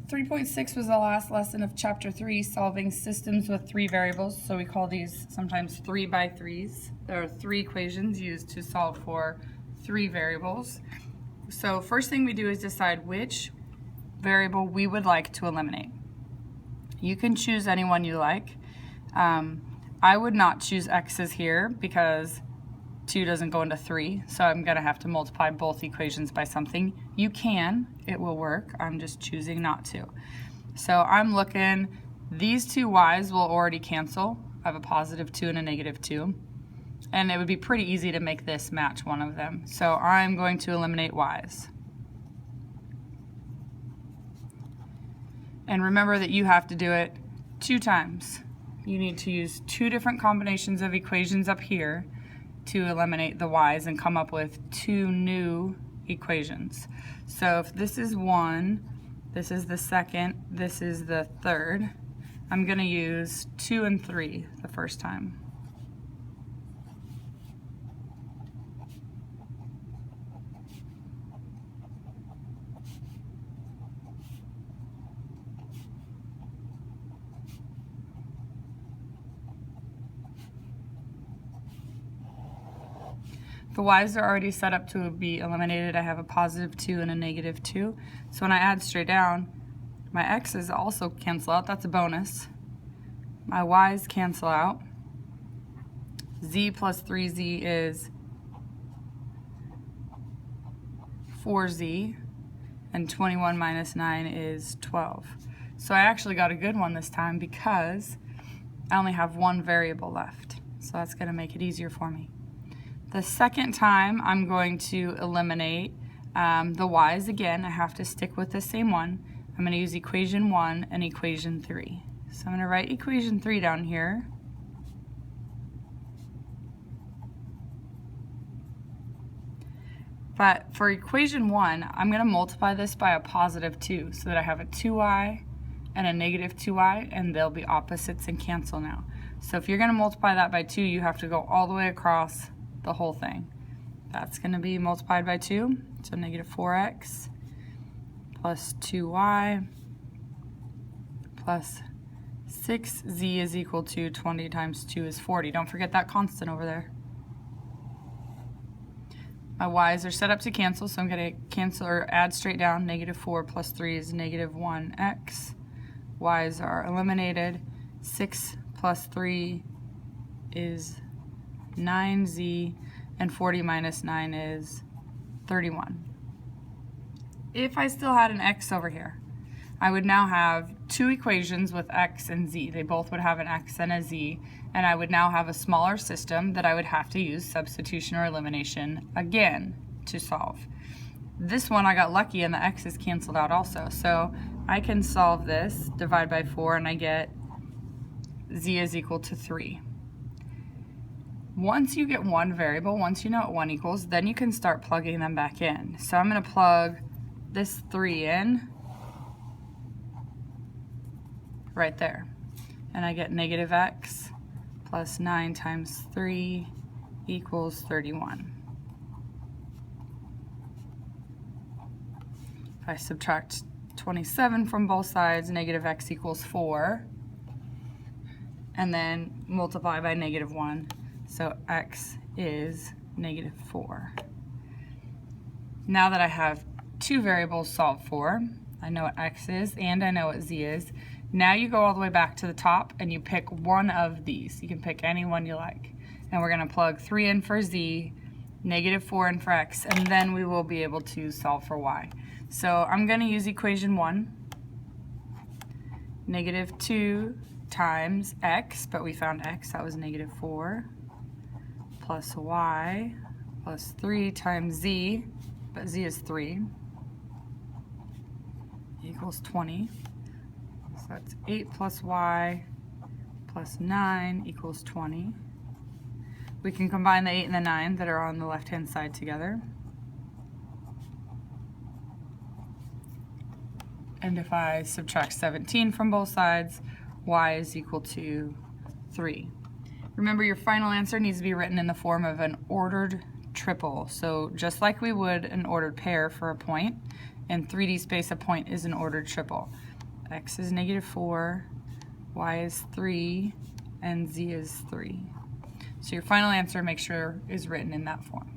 3.6 was the last lesson of chapter 3, solving systems with 3 variables. So we call these sometimes 3 by 3s. There are 3 equations used to solve for 3 variables. So first thing we do is decide which variable we would like to eliminate. You can choose any one you like. I would not choose x's here because 2 doesn't go into 3, so I'm going to have to multiply both equations by something. You can, it will work, I'm just choosing not to. So I'm looking, these two y's will already cancel. I have a positive 2 and a negative 2. And it would be pretty easy to make this match one of them. So I'm going to eliminate y's. And remember that you have to do it 2 times. You need to use 2 different combinations of equations up here to eliminate the y's and come up with 2 new equations. So if this is 1, this is the second, this is the third, I'm going to use 2 and 3 the first time. The y's are already set up to be eliminated. I have a positive 2 and a negative 2. So when I add straight down, my x's also cancel out. That's a bonus. My y's cancel out. Z plus 3z is 4z, and 21 minus 9 is 12. So I actually got a good one this time because I only have one variable left. So that's going to make it easier for me. The second time, I'm going to eliminate the y's again. I have to stick with the same one. I'm going to use equation 1 and equation 3. So I'm going to write equation 3 down here. But for equation 1, I'm going to multiply this by a positive 2 so that I have a 2y and a negative 2y, and they'll be opposites and cancel now. So if you're going to multiply that by 2, you have to go all the way across the whole thing. That's going to be multiplied by 2, so negative 4x plus 2y plus 6z is equal to 20 times 2 is 40. Don't forget that constant over there. My y's are set up to cancel, so I'm going to cancel or add straight down. Negative 4 plus 3 is negative 1x. Y's are eliminated. 6 plus 3 is 9z, and 40 minus 9 is 31. If I still had an x over here, I would now have 2 equations with x and z. They both would have an x and a z, and I would now have a smaller system that I would have to use substitution or elimination again to solve. This one I got lucky and the x is canceled out also, so I can solve this, divide by 4, and I get z is equal to 3. Once you get one variable, once you know what 1 equals, then you can start plugging them back in. So I'm going to plug this 3 in right there. And I get negative x plus 9 times 3 equals 31. If I subtract 27 from both sides, negative x equals 4. And then multiply by negative 1. So x is negative 4. Now that I have 2 variables solved for, I know what x is and I know what z is. Now you go all the way back to the top and you pick one of these. You can pick any one you like. And we're going to plug 3 in for z, negative 4 in for x, and then we will be able to solve for y. So I'm going to use equation 1, negative 2 times x, but we found x, that was negative 4, plus y, plus 3 times z, but z is 3, equals 20. So that's 8 plus y plus 9 equals 20. We can combine the 8 and the 9 that are on the left-hand side together. And if I subtract 17 from both sides, y is equal to 3. Remember, your final answer needs to be written in the form of an ordered triple. So just like we would an ordered pair for a point, in 3D space a point is an ordered triple. x is -4, y is 3, and z is 3. So your final answer, make sure, is written in that form.